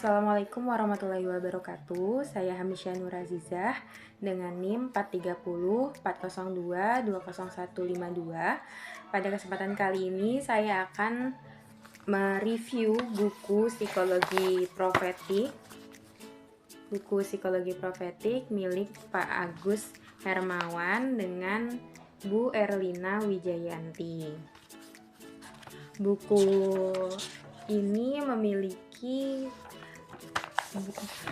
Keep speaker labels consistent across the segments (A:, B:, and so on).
A: Assalamualaikum warahmatullahi wabarakatuh. Saya Hamisya Nur Azizah dengan NIM 430 402 20152. Pada kesempatan kali ini saya akan mereview buku psikologi profetik milik Pak Agus Hermawan dengan Bu Erlina Wijayanti. Buku ini memiliki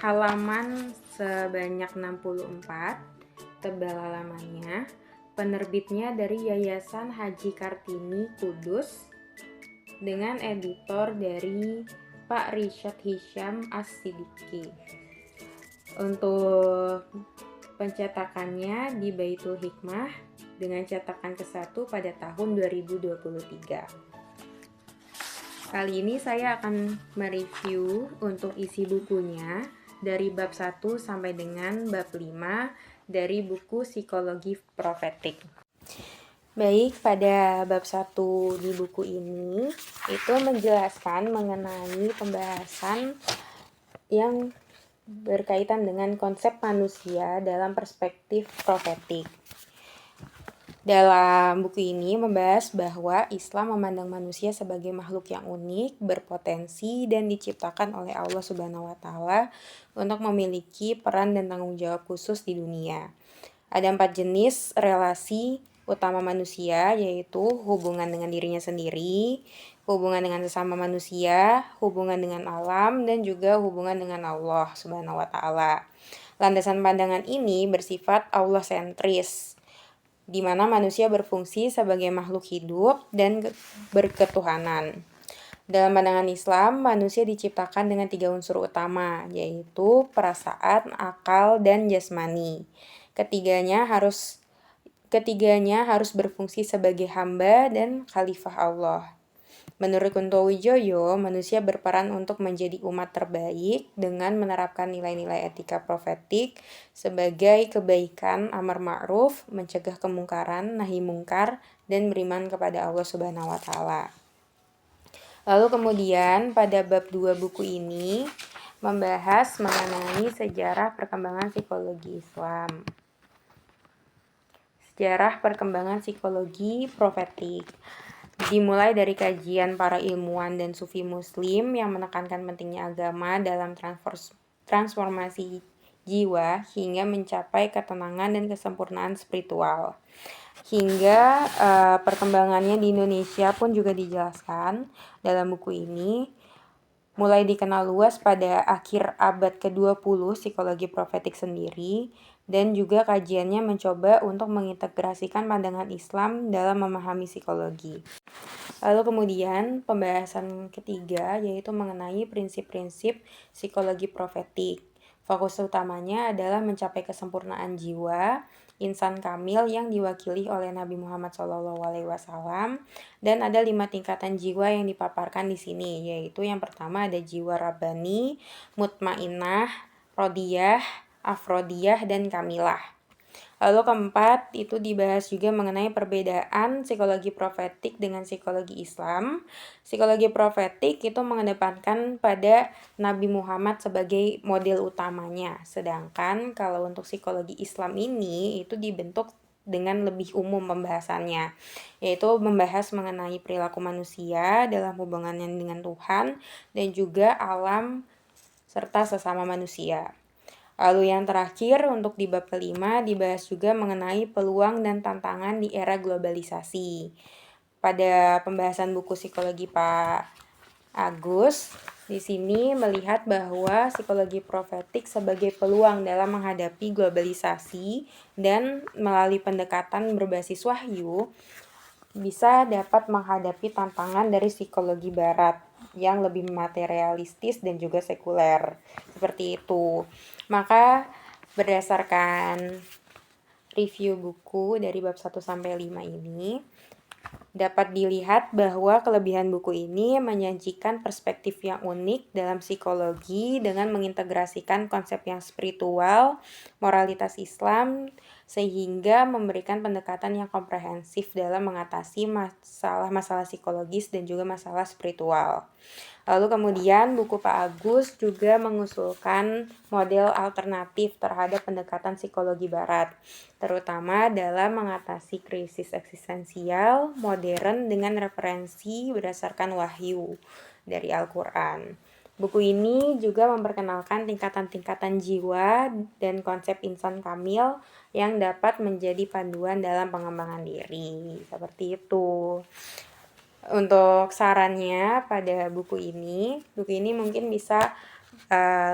A: halaman sebanyak 64, tebal halamannya. Penerbitnya dari Yayasan Haji Kartini Kudus dengan editor dari Pak Richard Hisham As-Siddiqi. Untuk pencetakannya di Baitul Hikmah dengan cetakan ke-1 pada tahun 2023. Kali ini saya akan mereview untuk isi bukunya dari bab 1 sampai dengan bab 5 dari buku Psikologi Profetik. Baik, pada bab 1 di buku ini itu menjelaskan mengenai pembahasan yang berkaitan dengan konsep manusia dalam perspektif profetik. Dalam buku ini membahas bahwa Islam memandang manusia sebagai makhluk yang unik, berpotensi, dan diciptakan oleh Allah Subhanahu wa Ta'ala untuk memiliki peran dan tanggung jawab khusus di dunia. Ada 4 jenis relasi utama manusia, yaitu hubungan dengan dirinya sendiri, hubungan dengan sesama manusia, hubungan dengan alam, dan juga hubungan dengan Allah Subhanahu wa Ta'ala. Landasan pandangan ini bersifat Allah sentris, di mana manusia berfungsi sebagai makhluk hidup dan berketuhanan. Dalam pandangan Islam, manusia diciptakan dengan 3 unsur utama, yaitu perasaan, akal, dan jasmani. Ketiganya harus berfungsi sebagai hamba dan khalifah Allah. Menurut Kunto Wijoyo, manusia berperan untuk menjadi umat terbaik dengan menerapkan nilai-nilai etika profetik sebagai kebaikan, amar ma'ruf, mencegah kemungkaran, nahi mungkar, dan beriman kepada Allah Subhanahu wa Ta'ala. Lalu kemudian pada bab 2 buku ini membahas mengenai sejarah perkembangan psikologi Islam. Sejarah perkembangan psikologi profetik dimulai dari kajian para ilmuwan dan sufi muslim yang menekankan pentingnya agama dalam transformasi jiwa hingga mencapai ketenangan dan kesempurnaan spiritual. Hingga perkembangannya di Indonesia pun juga dijelaskan dalam buku ini. Mulai dikenal luas pada akhir abad ke-20 psikologi profetik sendiri, dan juga kajiannya mencoba untuk mengintegrasikan pandangan Islam dalam memahami psikologi. Lalu kemudian pembahasan ketiga yaitu mengenai prinsip-prinsip psikologi profetik. Fokus utamanya adalah mencapai kesempurnaan jiwa, insan kamil yang diwakili oleh Nabi Muhammad SAW, dan ada 5 tingkatan jiwa yang dipaparkan di sini, yaitu yang pertama ada jiwa rabbani, mutmainnah, rodiyah, afrodiyah, dan kamilah. Lalu keempat, itu dibahas juga mengenai perbedaan psikologi profetik dengan psikologi Islam. Psikologi profetik itu mengedepankan pada Nabi Muhammad sebagai model utamanya. Sedangkan kalau untuk psikologi Islam ini, itu dibentuk dengan lebih umum pembahasannya, yaitu membahas mengenai perilaku manusia dalam hubungannya dengan Tuhan dan juga alam serta sesama manusia. Lalu yang terakhir untuk di bab kelima dibahas juga mengenai peluang dan tantangan di era globalisasi. Pada pembahasan buku psikologi Pak Agus, di sini melihat bahwa psikologi profetik sebagai peluang dalam menghadapi globalisasi dan melalui pendekatan berbasis wahyu bisa dapat menghadapi tantangan dari psikologi barat yang lebih materialistis dan juga sekuler. Seperti itu. Maka berdasarkan review buku dari bab 1 sampai 5 ini dapat dilihat bahwa kelebihan buku ini menyajikan perspektif yang unik dalam psikologi dengan mengintegrasikan konsep yang spiritual, moralitas Islam, sehingga memberikan pendekatan yang komprehensif dalam mengatasi masalah-masalah psikologis dan juga masalah spiritual. Lalu kemudian buku Pak Agus juga mengusulkan model alternatif terhadap pendekatan psikologi barat, terutama dalam mengatasi krisis eksistensial modern dengan referensi berdasarkan wahyu dari Al-Quran. Buku ini juga memperkenalkan tingkatan-tingkatan jiwa dan konsep insan kamil yang dapat menjadi panduan dalam pengembangan diri. Seperti itu. Untuk sarannya pada buku ini mungkin bisa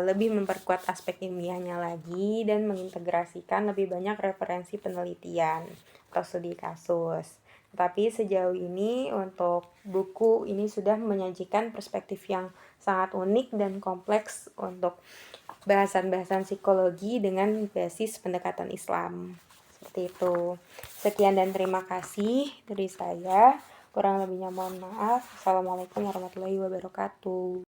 A: lebih memperkuat aspek ilmiahnya lagi dan mengintegrasikan lebih banyak referensi penelitian atau studi kasus. Tapi sejauh ini untuk buku ini sudah menyajikan perspektif yang sangat unik dan kompleks untuk bahasan-bahasan psikologi dengan basis pendekatan Islam. Seperti itu. Sekian dan terima kasih dari saya. Kurang lebihnya mohon maaf. Assalamualaikum warahmatullahi wabarakatuh.